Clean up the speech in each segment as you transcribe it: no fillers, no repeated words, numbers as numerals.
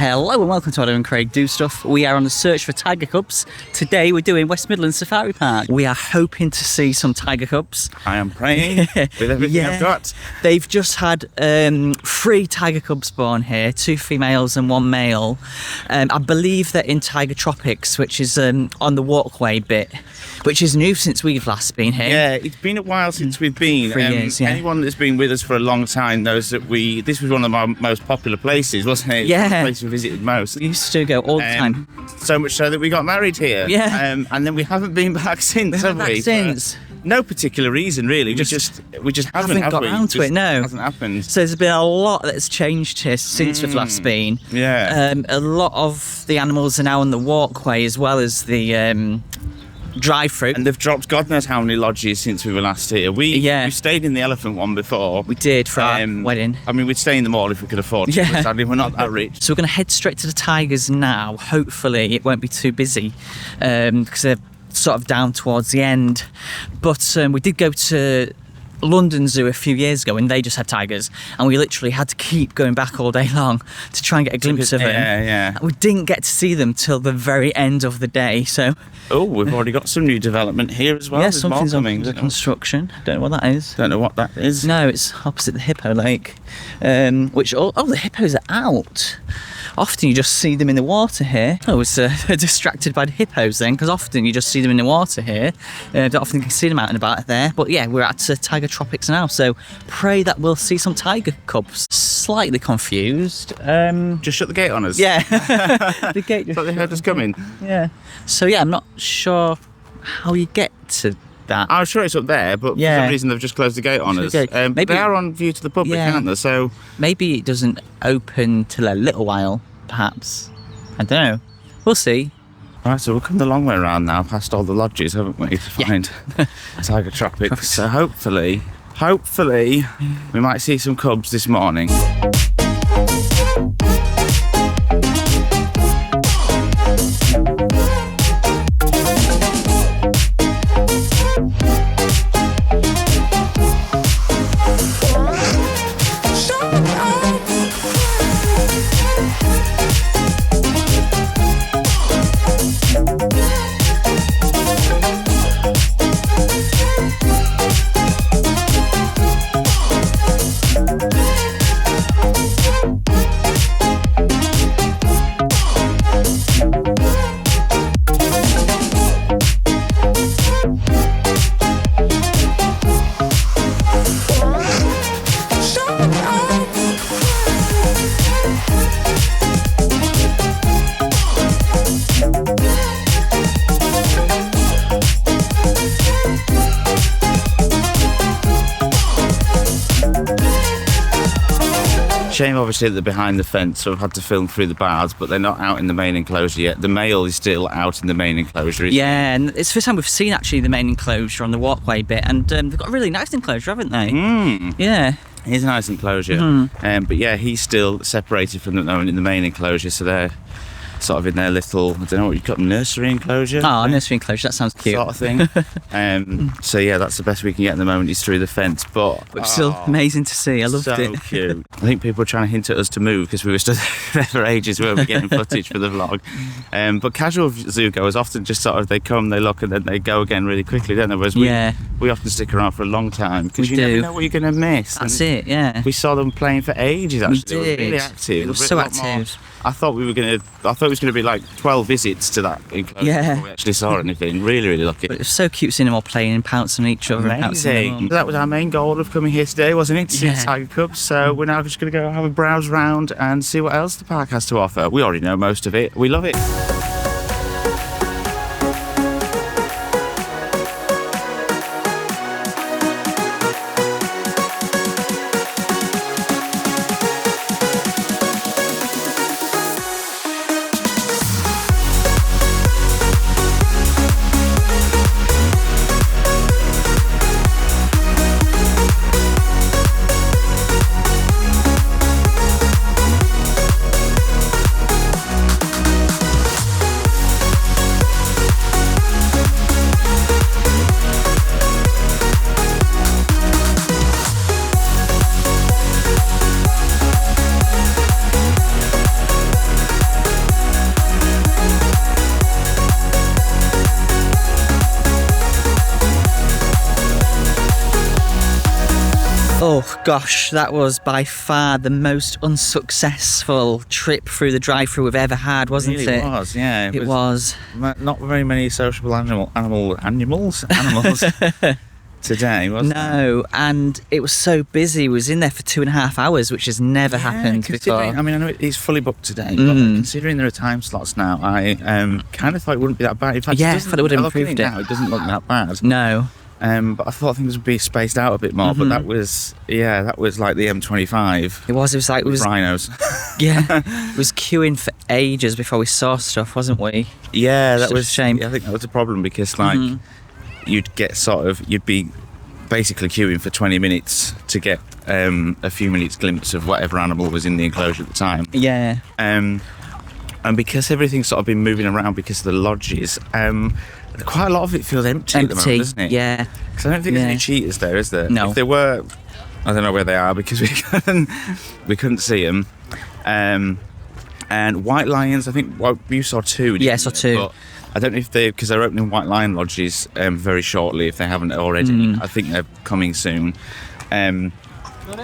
Hello and welcome to Adam and Craig Do Stuff. We are on the search for tiger cubs. Today we're doing West Midland Safari Park. We are hoping to see some tiger cubs. I am praying with everything I've got. They've just had 3 tiger cubs born here, 2 females and 1 male. I believe they're in Tiger Tropics, which is on the walkway bit, which is new since we've last been here. Yeah, it's been a while since we've been. 3 years, yeah. Anyone that's been with us for a long time knows that this was one of our most popular places, wasn't it? Yeah. The place we visited most. We used to go all the time. So much so that we got married here. Yeah. And then we haven't been back since, have we? Since. No particular reason, really. We just haven't got round to it. No, it hasn't happened. So there's been a lot that's changed here since we've last been. Yeah. A lot of the animals are now on the walkway as well as the drive-through. And they've dropped God knows how many lodges since we were last here. We stayed in the elephant one before. We did for our wedding. I mean, we'd stay in them all if we could afford it. Yeah. But sadly, we're not that rich. So we're going to head straight to the tigers now. Hopefully it won't be too busy because they're sort of down towards the end. But we did go to London Zoo a few years ago and they just had tigers, and we literally had to keep going back all day long to try and get a glimpse of them. Yeah. We didn't get to see them till the very end of the day. So we've already got some new development here as well. yeah, There's something's more on coming. the construction. Don't know what that is. Don't know what that is. No, it's opposite the hippo lake, which the hippos are out. Often you just see them in the water here. I was distracted by the hippos then, because often you just see them in the water here. Don't often see them out and about there. But yeah, we're at Tiger Tropics now, so pray that we'll see some tiger cubs. Slightly confused. Just shut the gate on us. Yeah, the gate just. Thought they heard us coming. Yeah. So yeah, I'm not sure how you get to that. I'm sure it's up there, but for some reason they've just closed the gate on us. Maybe they are on view to the public, aren't they? So maybe it doesn't open till a little while, perhaps. I don't know. We'll see. Right, so we've come the long way around now, past all the lodges, haven't we, to find Tiger Tropics. So hopefully, we might see some cubs this morning. Shame, obviously, that they're behind the fence, so I've had to film through the bars, but they're not out in the main enclosure yet. The male is still out in the main enclosure. Yeah, and it's the first time we've seen actually the main enclosure on the walkway bit, and they've got a really nice enclosure, haven't they? Yeah. It is a nice enclosure. But yeah, he's still separated from them in the main enclosure, so they're sort of in their little, I don't know what you call them, nursery enclosure? Oh, nursery enclosure, that sounds cute. Sort of thing. So yeah, that's the best we can get at the moment is through the fence, but it's still amazing to see. I loved it. So cute. I think people were trying to hint at us to move because we were stood there for ages, weren't we, getting footage for the vlog. But casual zoo goers often just sort of, they come, they look, and then they go again really quickly, don't they? Whereas we often stick around for a long time because you never know what you're going to miss. That's it, yeah. We saw them playing for ages, actually. We did. They were really active. It was so active. I thought it was going to be like 12 visits to that enclosure before we actually saw anything. Really, really lucky. But it was so cute seeing them all playing and pouncing on each other. Amazing. That was our main goal of coming here today, wasn't it? To see Tiger Cubs. So we're now just going to go have a browse round and see what else the park has to offer. We already know most of it. We love it. Gosh, that was by far the most unsuccessful trip through the drive-through we've ever had, wasn't it? It was, yeah. It was. Not very many sociable animals today, was there? No, and it was so busy. We was in there for 2.5 hours, which has never happened before. I mean, I know it's fully booked today, but considering there are time slots now, I kind of thought it wouldn't be that bad. In fact, I thought it would have improved it. Now, it doesn't look that bad. No. But I thought things would be spaced out a bit more. But that was like the M25. It was like rhinos. Yeah, it was queuing for ages before we saw stuff, wasn't we? Yeah, that was a shame. I think that was a problem because you'd be basically queuing for 20 minutes to get a few minutes glimpse of whatever animal was in the enclosure at the time. Yeah. And because everything's sort of been moving around because of the lodges, quite a lot of it feels empty at the moment, doesn't it? Yeah. Because I don't think there's any cheetahs there, is there? No. If there were, I don't know where they are because we couldn't see them. And white lions, I think you saw 2. Yeah, I saw 2. But I don't know if because they're opening white lion lodges very shortly, if they haven't already. I think they're coming soon.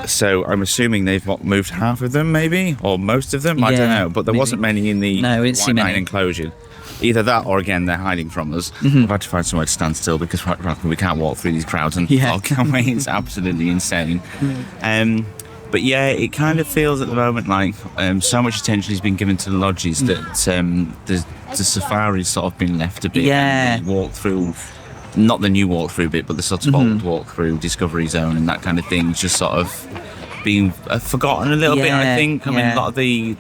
So I'm assuming they've moved half of them, maybe, or most of them. I don't know, but there wasn't many in the white lion enclosure. Either that, or again, they're hiding from us. We've had to find somewhere to stand still because we can't walk through these crowds and vlog, can we? It's absolutely insane. But yeah, it kind of feels at the moment like so much attention has been given to the lodges that the safari's sort of been left a bit. Yeah. Walk through, not the new walk-through bit, but the sort of old walk-through Discovery Zone and that kind of thing, just sort of being forgotten a little bit, I think. I mean, a lot of the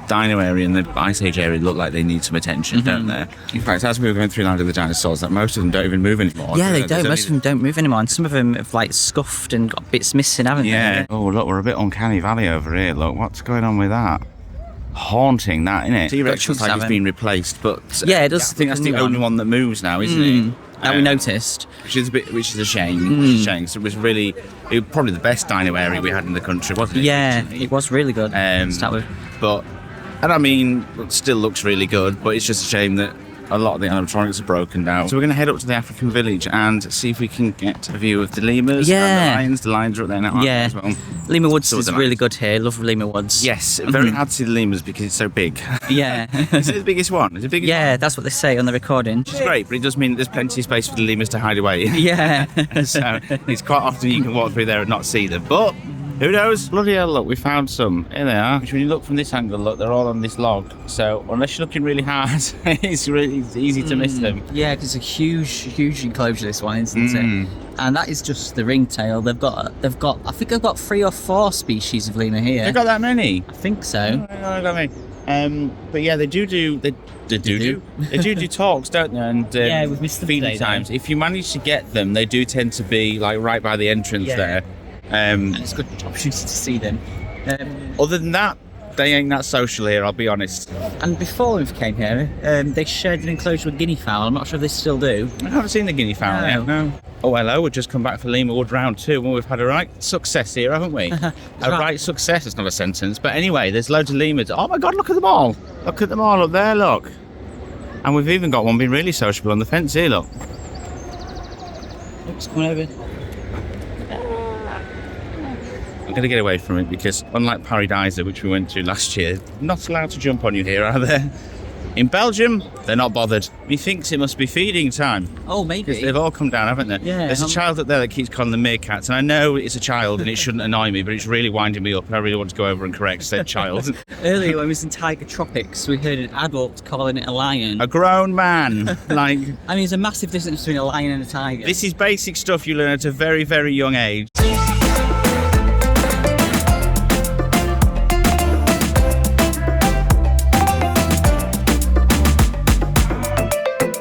dino area and the Ice Age area look like they need some attention, don't they? In fact, as we were going through Land of the Dinosaurs, that most of them don't even move anymore. Yeah, they don't. Most of them don't move anymore, and some of them have like scuffed and got bits missing, haven't they? Yeah. Oh, look, we're a bit uncanny valley over here. Look, what's going on with that? Haunting, that, isn't it? T-Rex looks like it's been replaced, but yeah, it does. I think that's the only one that moves now, isn't it? That we noticed, which is a shame. So it was probably the best dino area we had in the country, wasn't it? Yeah, it was really good. To start with. And I mean, it still looks really good, but it's just a shame that a lot of the animatronics are broken down. So we're going to head up to the African village and see if we can get a view of the lemurs and the lions. The lions are up there now, as well. Lemur Woods is really good here. Love Lemur Woods. Yes, very hard to see the lemurs because it's so big. Yeah. Is it the biggest one? Is it the biggest one? That's what they say on the recording. Which is great, but it does mean there's plenty of space for the lemurs to hide away. Yeah. So it's quite often you can walk through there and not see them. But who knows? Bloody hell, look, we found some. Here they are. Which when you look from this angle, look, they're all on this log. So unless you're looking really hard, it's easy to miss them. Yeah, because it's a huge enclosure, this one, isn't it? And that is just the ringtail. They've got. I think they've got 3 or 4 species of lemur here. They've got that many? I think so. But yeah, they do talks, don't they? And yeah, we've missed them feeding times. If you manage to get them, they do tend to be like right by the entrance there. And it's a good opportunity to see them. Other than that, they ain't that social here, I'll be honest. And before we came here, they shared an enclosure with guinea fowl. I'm not sure if they still do. I haven't seen the guinea fowl yet, no. Oh, hello, we've just come back from Lemur Wood round 2 and we've had a right success here, haven't we? Right success, it's not a sentence. But anyway, there's loads of lemurs. Oh my God, look at them all. Look at them all up there, look. And we've even got one being really sociable on the fence here, look. Oops, come over. I'm going to get away from it because unlike Paradise, which we went to last year, not allowed to jump on you here, are they? In Belgium, they're not bothered. He thinks it must be feeding time. Oh, maybe. Because they've all come down, haven't they? Yeah. There's a child up there that keeps calling them meerkats, and I know it's a child and it shouldn't annoy me, but it's really winding me up and I really want to go over and correct said child. Earlier when we was in Tiger Tropics, we heard an adult calling it a lion. A grown man. I mean, there's a massive difference between a lion and a tiger. This is basic stuff you learn at a very, very young age.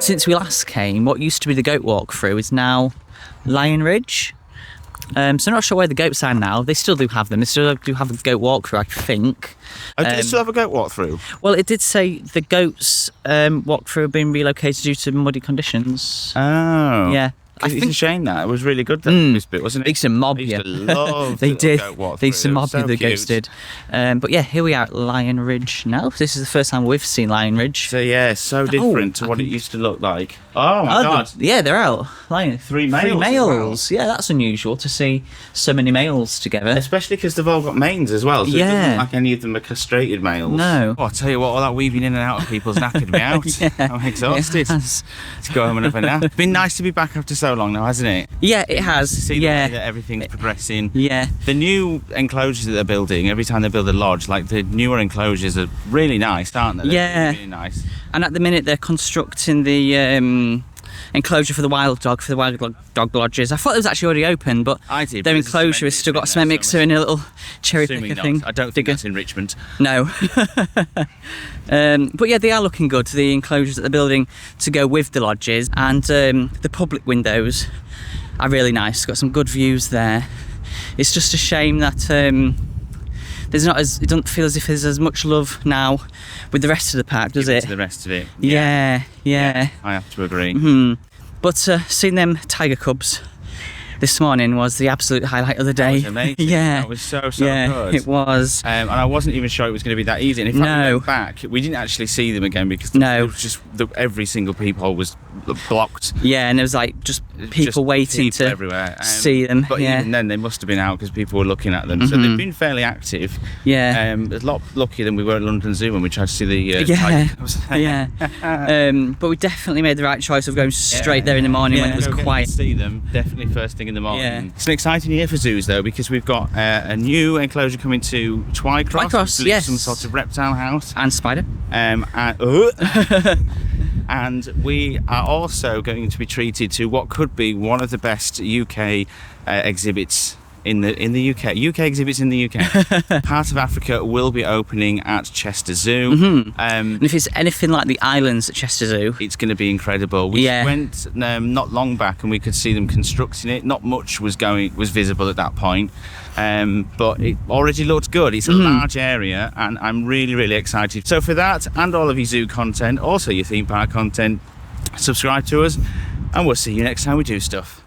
Since we last came, what used to be the goat walk-through is now Lion Ridge. So I'm not sure where the goats are now. They still do have them. They still do have a goat walk-through, I think. Do they still have a goat walk-through? Well, it did say the goats walk-through have been relocated due to muddy conditions. Oh. Yeah. It's a shame that it was really good. This bit, wasn't it? They used to mob I you. used to love They the did. goat walk They used to through. It mob was you. so The cute. goats did. But yeah, here we are at Lion Ridge now. This is the first time we've seen Lion Ridge. So yeah, so different to what it used to look like. Oh my god! Yeah, they're out. Lion. Three males as males. Yeah, that's unusual to see so many males together. Especially because they've all got manes as well. So it doesn't look like any of them are castrated males. No. Oh, I'll tell you what, all that weaving in and out of people's knackered me out. I'm exhausted. Let's go home and have a nap. It's been nice to be back after so long now, hasn't it? Yeah, it has. To see the way that everything's progressing. Yeah. The new enclosures that they're building, every time they build a lodge, like the newer enclosures are really nice, aren't they? They're really nice. And at the minute they're constructing the enclosure for the wild dog lodges. I thought it was actually already open, but I did, their but there's a enclosure has still got a cement mixer and a little cherry Assuming picker not. thing. I don't think that's enrichment. No. But yeah, they are looking good, the enclosures that they're building to go with the lodges, and the public windows are really nice. Got some good views there. It's just a shame that there's not as, it doesn't feel as if there's as much love now with the rest of the park, does it? To the rest of it. Yeah. I have to agree. But seeing them tiger cubs this morning was the absolute highlight of the day. That was amazing. Yeah, That was so good. It was. And I wasn't even sure it was going to be that easy. And in fact, we went back, we didn't actually see them again because it was just every single peephole was blocked. Yeah, and there was like just people waiting to everywhere. see them. But even then, they must have been out because people were looking at them. So they've been fairly active. Yeah. A lot luckier than we were at London Zoo when we tried to see the tiger cubs. But we definitely made the right choice of going straight there in the morning when it was quiet. To see them definitely first thing in the morning. Yeah. It's an exciting year for zoos though, because we've got a new enclosure coming to Twycross. Yes. Some sort of reptile house. And spider. And we are also going to be treated to what could be one of the best UK exhibits in the UK. UK exhibits in the UK. Part of Africa will be opening at Chester Zoo. And if it's anything like the islands at Chester Zoo, it's going to be incredible. We went not long back and we could see them constructing it. Not much was visible at that point, but it already looked good. It's a large area, and I'm really, really excited. So for that and all of your zoo content, also your theme park content, subscribe to us, and we'll see you next time we do stuff.